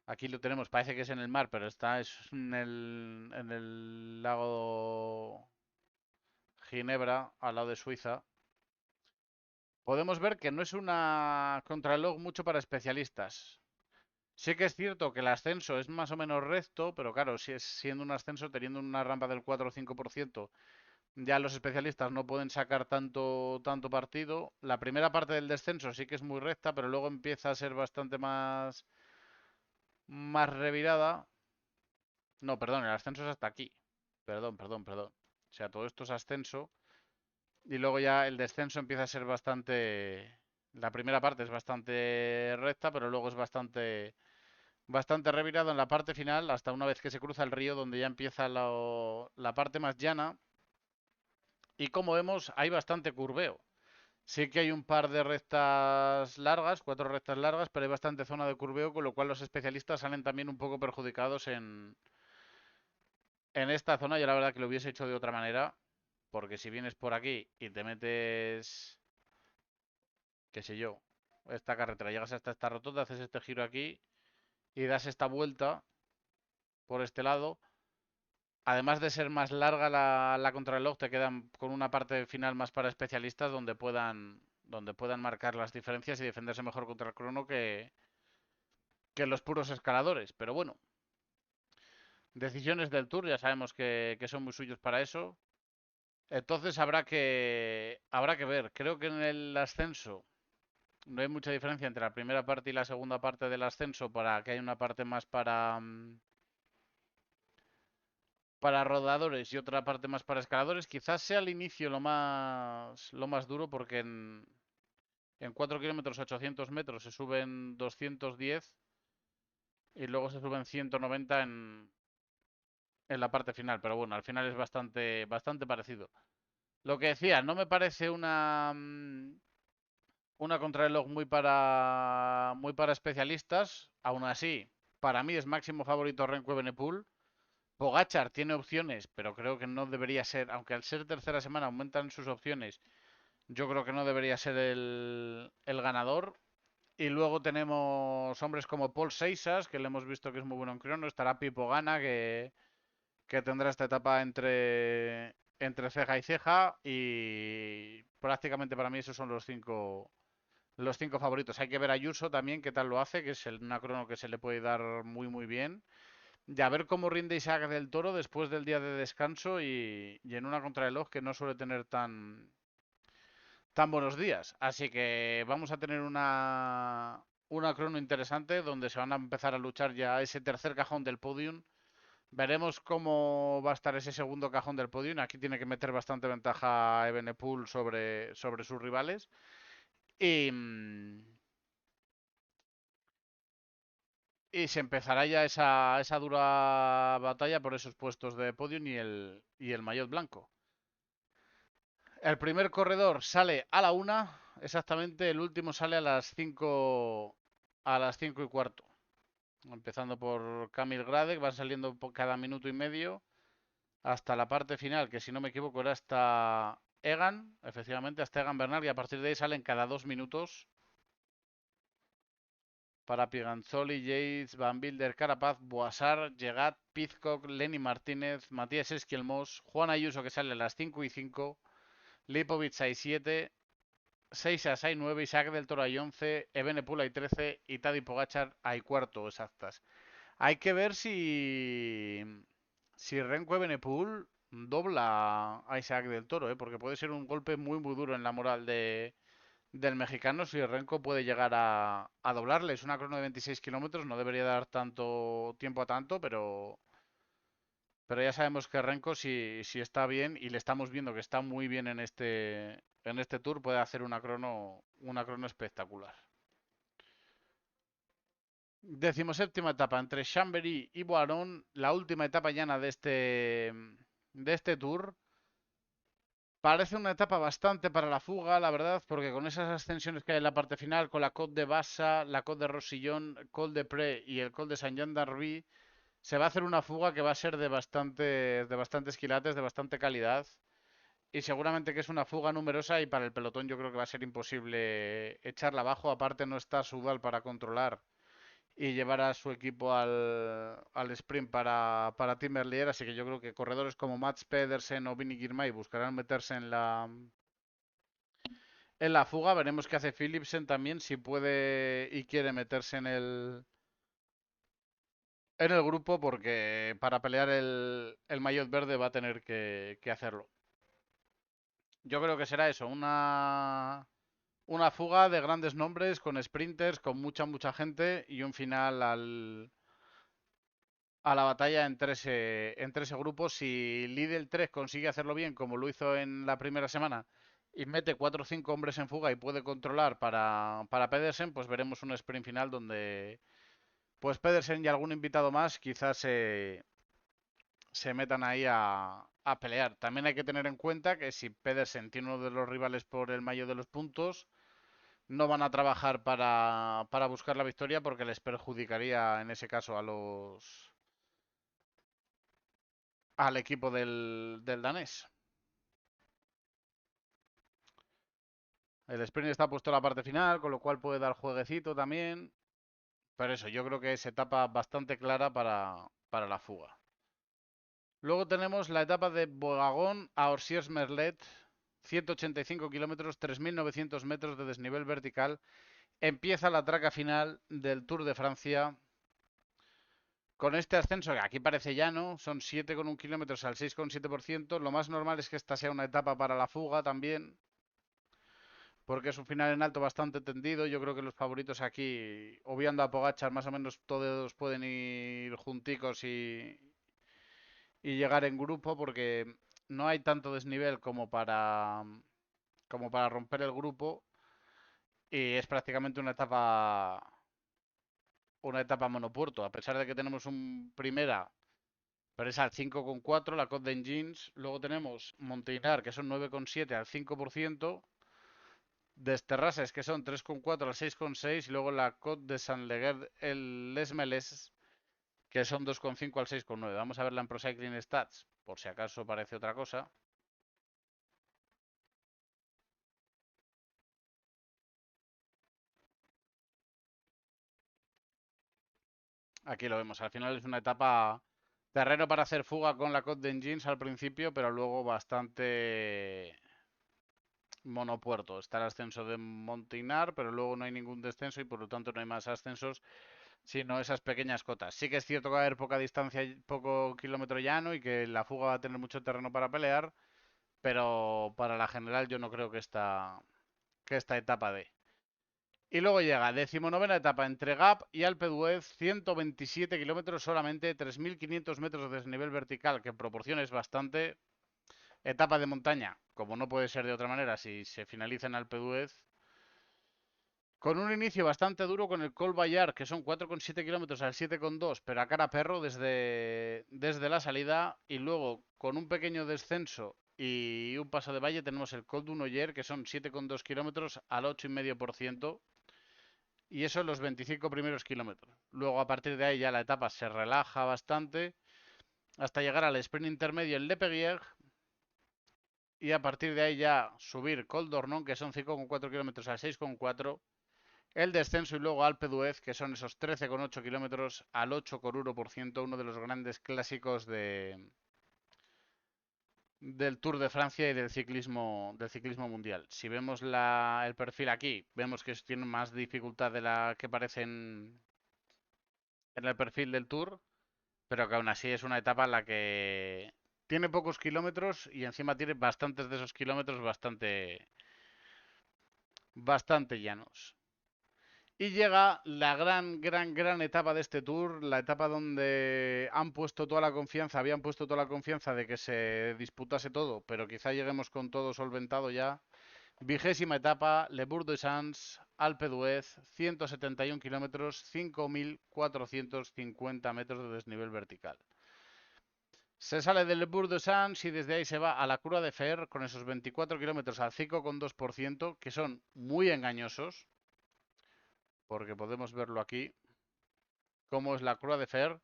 aquí lo tenemos, parece que es en el mar, pero es en el lago Ginebra, al lado de Suiza. Podemos ver que no es una contrarreloj mucho para especialistas. Sí que es cierto que el ascenso es más o menos recto, pero claro, si es siendo un ascenso, teniendo una rampa del 4 o 5%, ya los especialistas no pueden sacar tanto partido. La primera parte del descenso sí que es muy recta, pero luego empieza a ser bastante más revirada. No, perdón, el ascenso es hasta aquí. Perdón. O sea, todo esto es ascenso y luego ya el descenso empieza a ser bastante... La primera parte es bastante recta, pero luego es bastante revirado en la parte final, hasta una vez que se cruza el río, donde ya empieza la parte más llana. Y como vemos, hay bastante curveo. Sí que hay un par de rectas largas, 4 rectas largas, pero hay bastante zona de curveo, con lo cual los especialistas salen también un poco perjudicados en esta zona. Yo la verdad que lo hubiese hecho de otra manera, porque si vienes por aquí y te metes, qué sé yo, esta carretera, llegas hasta esta rotonda, haces este giro aquí y das esta vuelta por este lado. Además de ser más larga la contrarreloj, te quedan con una parte final más para especialistas donde puedan marcar las diferencias y defenderse mejor contra el crono que los puros escaladores. Pero bueno, decisiones del Tour, ya sabemos que son muy suyos para eso. Entonces habrá que ver. Creo que en el ascenso no hay mucha diferencia entre la primera parte y la segunda parte del ascenso para que haya una parte más para rodadores y otra parte más para escaladores. Quizás sea al inicio lo más duro porque en 4 kilómetros 800 metros se suben 210 y luego se suben 190 en la parte final. Pero bueno, al final es bastante parecido. Lo que decía, no me parece una contrarreloj muy para especialistas. Aún así, para mí es máximo favorito Renko Evenepoel. Pogachar tiene opciones, pero creo que no debería ser, aunque al ser tercera semana aumentan sus opciones, yo creo que no debería ser el ganador. Y luego tenemos hombres como Paul Seixas, que le hemos visto que es muy bueno en crono. Estará Pipo Gana, que tendrá esta etapa entre ceja y ceja. Y prácticamente para mí esos son los cinco favoritos. Hay que ver a Ayuso también, qué tal lo hace, que es una crono que se le puede dar muy, muy bien. Y a ver cómo rinde Isaac del Toro después del día de descanso y en una contrarreloj que no suele tener tan buenos días. Así que vamos a tener una crono interesante donde se van a empezar a luchar ya ese tercer cajón del podium. Veremos cómo va a estar ese segundo cajón del podium. Aquí tiene que meter bastante ventaja Evenepoel sobre sus rivales. Y, y se empezará ya esa dura batalla por esos puestos de podium y el maillot blanco. El primer corredor sale a la 1, exactamente. El último sale a las 5:15. Empezando por Kamil Gradek, van saliendo cada minuto y medio hasta la parte final, que si no me equivoco era hasta Egan, efectivamente, hasta Egan Bernal, y a partir de ahí salen cada 2 minutos para Piganzoli, Yates, Van Wilder, Carapaz, Boasar, Llegat, Pizcock, Lenny Martínez, Matías Esquielmos, Juan Ayuso que sale a las 5:05, Lipovic hay 7, Seixas hay 9, Isaac del Toro hay 11, Evenepoel hay 13 y Tadej Pogačar hay cuarto exactas. Hay que ver si Renko Evenepoel dobla a Isaac del Toro, porque puede ser un golpe muy muy duro en la moral del mexicano si Renko puede llegar a doblarle. Es una crono de 26 kilómetros, no debería dar tanto tiempo a tanto, pero ya sabemos que Renko si está bien y le estamos viendo que está muy bien en este tour, puede hacer una crono espectacular. 17ª etapa entre Chambéry y Boiron, la última etapa llana de este tour. Parece una etapa bastante para la fuga, la verdad, porque con esas ascensiones que hay en la parte final, con la Côte de Bassa, la Côte de Rosillon, Col de Pré y el Col de Saint-Jean d'Arby, se va a hacer una fuga que va a ser de bastantes quilates, de bastante calidad. Y seguramente que es una fuga numerosa y para el pelotón yo creo que va a ser imposible echarla abajo. Aparte no está Sudal para controlar y llevar a su equipo al sprint para Tim Merlier. Así que yo creo que corredores como Mats Pedersen o Vinny Girmay buscarán meterse en la fuga. Veremos qué hace Philipsen también, si puede y quiere meterse en el grupo, porque para pelear el maillot verde va a tener que hacerlo. Yo creo que será eso, una fuga de grandes nombres, con sprinters, con mucha gente y un final a la batalla entre ese grupo. Si Lidl 3 consigue hacerlo bien, como lo hizo en la primera semana, y mete 4 o 5 hombres en fuga y puede controlar para Pedersen, pues veremos un sprint final donde pues Pedersen y algún invitado más quizás se metan ahí a pelear. También hay que tener en cuenta que si Pedersen tiene uno de los rivales por el mayo de los puntos, no van a trabajar para buscar la victoria, porque les perjudicaría en ese caso al equipo del danés. El sprint está puesto en la parte final, con lo cual puede dar jueguecito también. Pero eso, yo creo que es etapa bastante clara para la fuga. Luego tenemos la etapa de Bogagón a Orsières-Merlet, 185 kilómetros, 3.900 metros de desnivel vertical. Empieza la traca final del Tour de Francia con este ascenso, que aquí parece llano, son 7,1 kilómetros al 6,7%. Lo más normal es que esta sea una etapa para la fuga también, porque es un final en alto bastante tendido. Yo creo que los favoritos aquí, obviando a Pogačar, más o menos todos pueden ir junticos y llegar en grupo, porque no hay tanto desnivel como para romper el grupo, y es prácticamente una etapa monopuerto. A pesar de que tenemos un primera, pero es al 5,4, la Côte d'Engins. Luego tenemos Montinar, que son 9,7 al 5%. Desterrases, que son 3,4 al 6,6. Y luego la Côte de Les Meles, que son 2,5 al 6,9. Vamos a verla en Pro Cycling Stats, por si acaso parece otra cosa. Aquí lo vemos. Al final es una etapa terreno para hacer fuga con la Côte d'Engins al principio, pero luego bastante monopuerto. Está el ascenso de Montinar, pero luego no hay ningún descenso y por lo tanto no hay más ascensos, sino esas pequeñas cotas. Sí que es cierto que va a haber poca distancia, poco kilómetro llano, y que la fuga va a tener mucho terreno para pelear, pero para la general yo no creo que esta etapa dé. Y luego llega 19ª etapa entre Gap y Alpe d'Huez, 127 kilómetros solamente, 3.500 metros de desnivel vertical, que en proporción es bastante. Etapa de montaña, como no puede ser de otra manera si se finaliza en Alpe d'Huez, con un inicio bastante duro con el Col Bayard, que son 4,7 kilómetros al 7,2, pero a cara perro desde la salida. Y luego, con un pequeño descenso y un paso de valle, tenemos el Col du Noyer, que son 7,2 kilómetros al 8,5%. Y eso en los 25 primeros kilómetros. Luego, a partir de ahí, ya la etapa se relaja bastante hasta llegar al sprint intermedio en Le Péguier. Y a partir de ahí ya subir Col d'Ornon, que son 5,4 kilómetros al 6,4. El descenso y luego Alpe d'Huez, que son esos 13,8 kilómetros al 8,1%, uno de los grandes clásicos del Tour de Francia y del ciclismo mundial. Si vemos el perfil aquí, vemos que tiene más dificultad de la que parece en el perfil del Tour, pero que aún así es una etapa en la que tiene pocos kilómetros y encima tiene bastantes de esos kilómetros bastante llanos. Y llega la gran etapa de este Tour, la etapa donde han puesto toda la confianza, habían puesto toda la confianza de que se disputase todo, pero quizá lleguemos con todo solventado ya. 20ª etapa, Le Bourg de Sants, Alpe d'Huez, 171 kilómetros, 5.450 metros de desnivel vertical. Se sale del Bourg de Sans y desde ahí se va a la Croix de Fer con esos 24 kilómetros al 5,2%, que son muy engañosos, porque podemos verlo aquí, cómo es la Croix de Fer,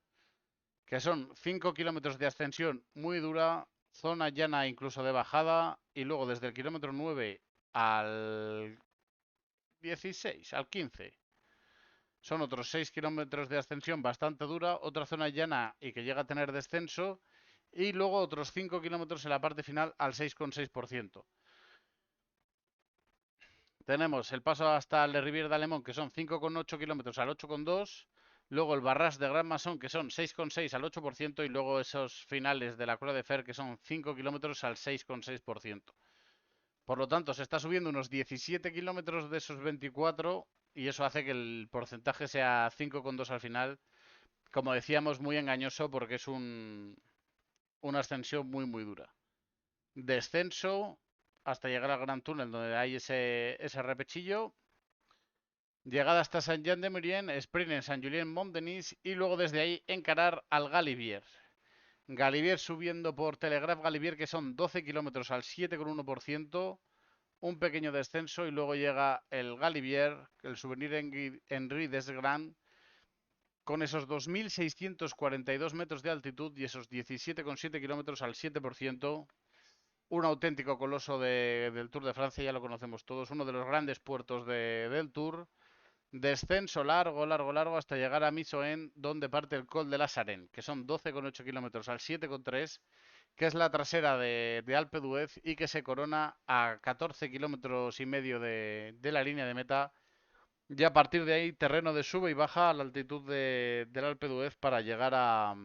que son 5 kilómetros de ascensión muy dura, zona llana incluso de bajada, y luego desde el kilómetro 9 al 16, al 15, son otros 6 kilómetros de ascensión bastante dura, otra zona llana y que llega a tener descenso, y luego otros 5 kilómetros en la parte final al 6,6%. Tenemos el paso hasta el Rivière d'Alemont, que son 5,8 kilómetros al 8,2. Luego el Barras de Gran Masson, que son 6,6 al 8%. Y luego esos finales de la Croix de Fer, que son 5 kilómetros al 6,6%. Por lo tanto, se está subiendo unos 17 kilómetros de esos 24. Y eso hace que el porcentaje sea 5,2 al final. Como decíamos, muy engañoso porque es una ascensión muy, muy dura. Descenso hasta llegar al Gran Túnel, donde hay ese repechillo. Llegada hasta Saint-Jean-de-Maurienne, sprint en Saint-Julien-Mont-Denis y luego desde ahí encarar al Galibier. Galibier subiendo por Telegraph Galibier, que son 12 kilómetros al 7,1%, un pequeño descenso y luego llega el Galibier, el Souvenir Henri Desgrands, con esos 2.642 metros de altitud y esos 17,7 kilómetros al 7%. Un auténtico coloso del Tour de Francia, ya lo conocemos todos, uno de los grandes puertos del Tour. Descenso largo, largo, largo hasta llegar a Misoen, donde parte el Col de la Sarenne, que son 12,8 kilómetros al 7,3, que es la trasera de Alpe d'Huez y que se corona a 14 kilómetros y medio de la línea de meta. Y a partir de ahí, terreno de sube y baja a la altitud del Alpe d'Huez para llegar a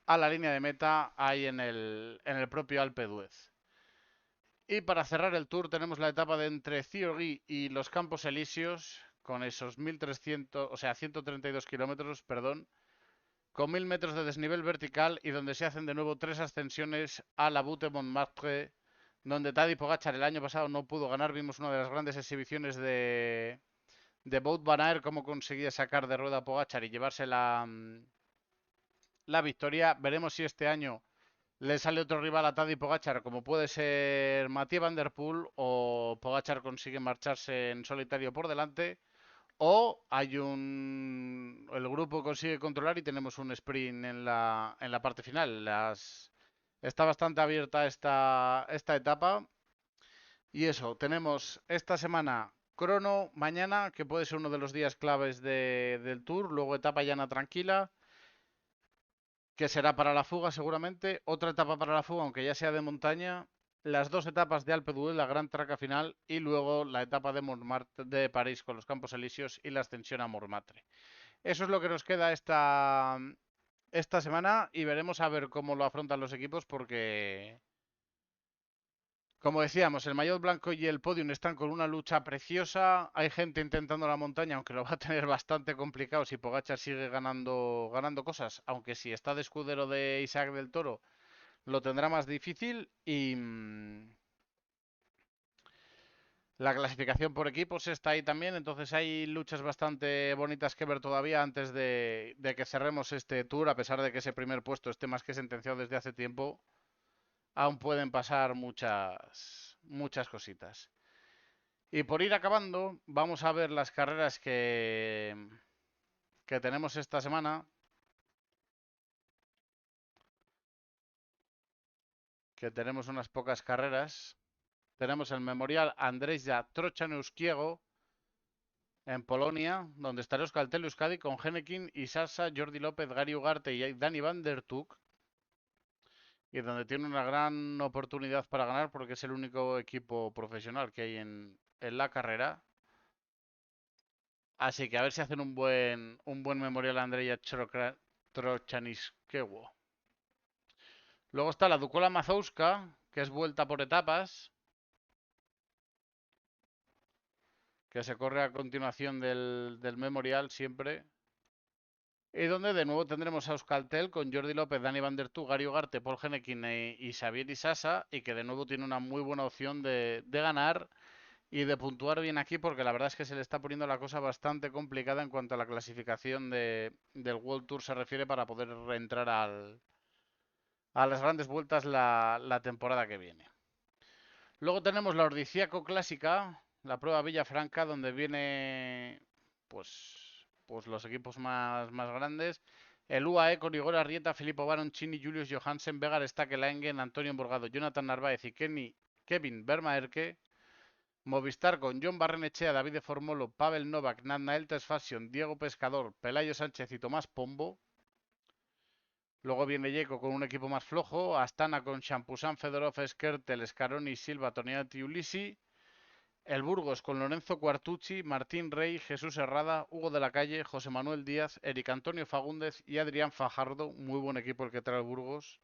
la línea de meta ahí en el propio Alpe d'Huez. Y para cerrar el tour tenemos la etapa de entre Thierry y los Campos Elíseos, con esos 1.300, o sea, 132 kilómetros, perdón, con 1.000 metros de desnivel vertical y donde se hacen de nuevo 3 ascensiones a la Butte Montmartre, donde Tadej Pogačar el año pasado no pudo ganar. Vimos una de las grandes exhibiciones de Wout van Aert, cómo conseguía sacar de rueda a Pogačar y llevarse la victoria. Veremos si este año le sale otro rival a Tadej Pogačar, como puede ser Mathieu Van Der Poel, o Pogačar consigue marcharse en solitario por delante, o el grupo consigue controlar y tenemos un sprint en la parte final. Está bastante abierta esta etapa. Y eso, tenemos esta semana crono mañana, que puede ser uno de los días claves del Tour, luego etapa llana tranquila, que será para la fuga seguramente, otra etapa para la fuga, aunque ya sea de montaña, las dos etapas de Alpe d'Huez, la gran traca final, y luego la etapa de Montmartre, de París con los Campos Elíseos y la ascensión a Montmartre. Eso es lo que nos queda esta semana y veremos a ver cómo lo afrontan los equipos porque, como decíamos, el maillot blanco y el podium están con una lucha preciosa. Hay gente intentando la montaña, aunque lo va a tener bastante complicado si Pogačar sigue ganando cosas. Aunque si está de escudero de Isaac del Toro, lo tendrá más difícil. Y la clasificación por equipos está ahí también. Entonces hay luchas bastante bonitas que ver todavía antes de que cerremos este tour. A pesar de que ese primer puesto esté más que sentenciado desde hace tiempo, aún pueden pasar muchas cositas. Y por ir acabando, vamos a ver las carreras que tenemos esta semana. Que tenemos unas pocas carreras. Tenemos el Memorial Andrzeja Trochaneuskiego en Polonia, donde estará Euskaltel Euskadi con Henekin y Sasa, Jordi López, Gary Ugarte y Dani Van Der Tuk. Y donde tiene una gran oportunidad para ganar porque es el único equipo profesional que hay en la carrera. Así que a ver si hacen un buen Memorial Andrzeja Trochaneuskiego. Luego está la Ducola Mazowska, que es vuelta por etapas, que se corre a continuación del Memorial siempre. Y donde de nuevo tendremos a Euskaltel con Jordi López, Dani Van Der Tuk, Gary Ugarte, Paul Henekin y Xavier Isasa, y que de nuevo tiene una muy buena opción de ganar. y de puntuar bien aquí, porque la verdad es que se le está poniendo la cosa bastante complicada en cuanto a la clasificación del World Tour se refiere para poder reentrar a las grandes vueltas la temporada que viene. Luego tenemos la Ordiciaco Clásica, la prueba Villafranca, donde viene pues los equipos más grandes. El UAE con Igor Arrieta, Filippo Baroncini, Julius Johansen, Vegar Stake-Laengen, Antonio Borgado, Jonathan Narváez y Kevin Vermaerke. Movistar con John Barrenechea, David de Formolo, Pavel Novak, Nathanael Tesfasion, Diego Pescador, Pelayo Sánchez y Tomás Pombo. Luego viene Yeco con un equipo más flojo, Astana con Champusan, Fedorov, Skertel, Scaroni, Silva, Toniati, Ulisi. El Burgos con Lorenzo Cuartucci, Martín Rey, Jesús Herrada, Hugo de la Calle, José Manuel Díaz, Eric Antonio Fagúndez y Adrián Fajardo. Muy buen equipo el que trae el Burgos.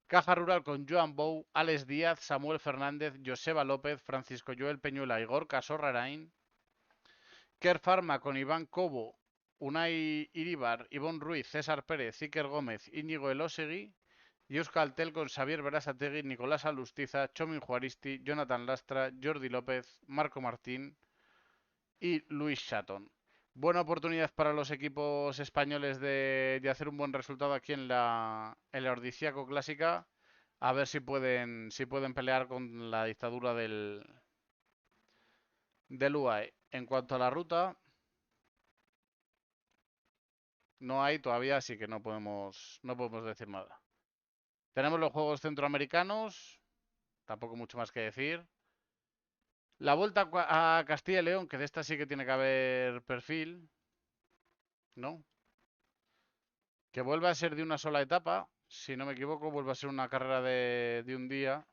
Caja Rural con Joan Bou, Alex Díaz, Samuel Fernández, Joseba López, Francisco Joel Peñuela y Gorka Sorrarain. Ker Pharma con Iván Cobo, Unai Iribar, Ivón Ruiz, César Pérez, Iker Gómez, Íñigo Elosegui. Y Euskaltel con Xavier Berasategui, Nicolás Alustiza, Chomin Juaristi, Jonathan Lastra, Jordi López, Marco Martín y Luis Chatton. Buena oportunidad para los equipos españoles de hacer un buen resultado aquí en la Ordiciaco Clásica. A ver si pueden pelear con la dictadura del UAE. En cuanto a la ruta, no hay todavía, así que no podemos decir nada. Tenemos los Juegos Centroamericanos, tampoco mucho más que decir. La vuelta a Castilla y León, que de esta sí que tiene que haber perfil, ¿no? Que vuelve a ser de una sola etapa, si no me equivoco, vuelve a ser una carrera de un día.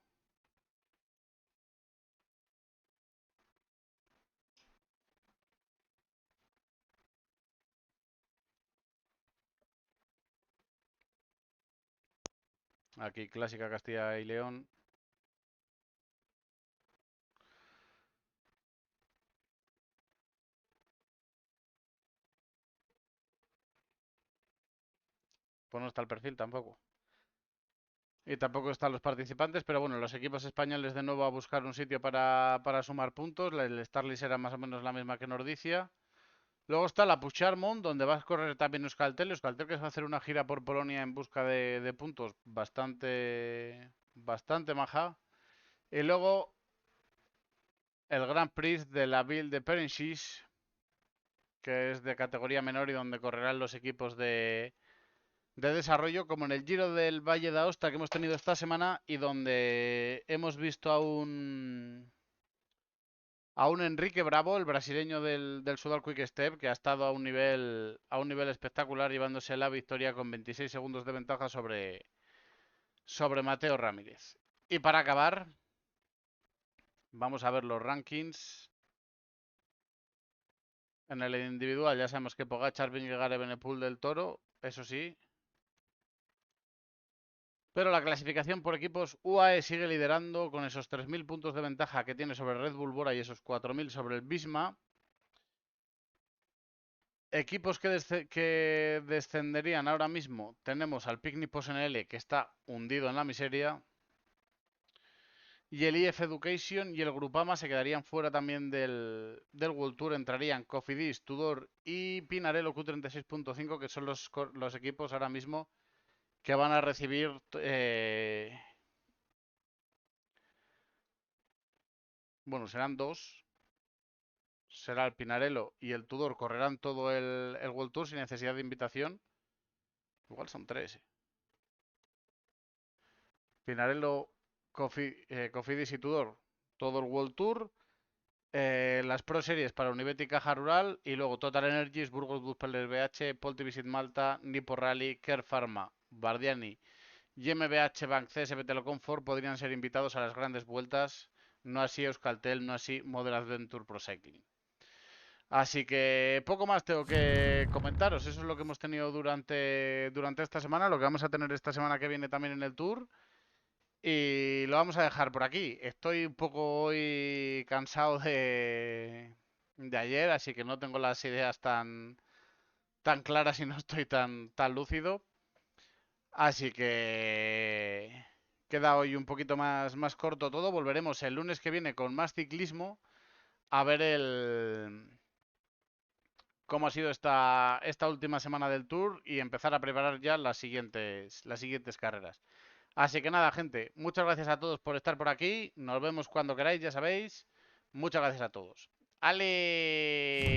Aquí, clásica Castilla y León. Pues no está el perfil tampoco. Y tampoco están los participantes, pero bueno, los equipos españoles de nuevo a buscar un sitio para sumar puntos. El Starlis era más o menos la misma que Nordicia. Luego está la Puigdemont, donde va a correr también Euskaltel. Euskaltel que va a hacer una gira por Polonia en busca de puntos bastante maja. Y luego el Grand Prix de la Ville de Perenchis, que es de categoría menor y donde correrán los equipos de desarrollo, como en el Giro del Valle de Aosta que hemos tenido esta semana y donde hemos visto a un Enrique Bravo, el brasileño del Sudal Quick Step, que ha estado a un nivel espectacular, llevándose la victoria con 26 segundos de ventaja sobre Mateo Ramírez. Y para acabar, vamos a ver los rankings. En el individual ya sabemos que Pogacar, Vingegaard, Evenepoel del Toro, eso sí. Pero la clasificación por equipos, UAE sigue liderando con esos 3.000 puntos de ventaja que tiene sobre Red Bull Bora y esos 4.000 sobre el Bisma. Equipos que descenderían ahora mismo, tenemos al Picnic NL que está hundido en la miseria. Y el IF Education y el Grupama se quedarían fuera también del World Tour. Entrarían Cofidis, Tudor y Pinarello Q36.5, que son los equipos ahora mismo que van a recibir bueno, serán dos. Será el Pinarello y el Tudor. Correrán todo el World Tour sin necesidad de invitación. Igual son tres. Pinarello, Cofidis y Tudor. Todo el World Tour. Las Pro Series para Univet y Caja Rural. Y luego Total Energies, Burgos Buspeller BH, Polti Visit Malta, Nippo Rally, Care Pharma, Bardiani y MBH Bank CSB Telecomfort podrían ser invitados a las grandes vueltas. No así Euskaltel, no así Model Adventure Pro Cycling. Así que poco más tengo que comentaros. Eso es lo que hemos tenido durante esta semana, lo que vamos a tener esta semana que viene también en el Tour. Y lo vamos a dejar por aquí. Estoy un poco hoy cansado de ayer, así que no tengo las ideas tan claras y no estoy tan lúcido. Así que queda hoy un poquito más corto todo. Volveremos el lunes que viene con más ciclismo. a ver cómo ha sido esta última semana del Tour y empezar a preparar ya las siguientes carreras. Así que nada, gente, muchas gracias a todos por estar por aquí. Nos vemos cuando queráis, ya sabéis. Muchas gracias a todos. ¡Ale!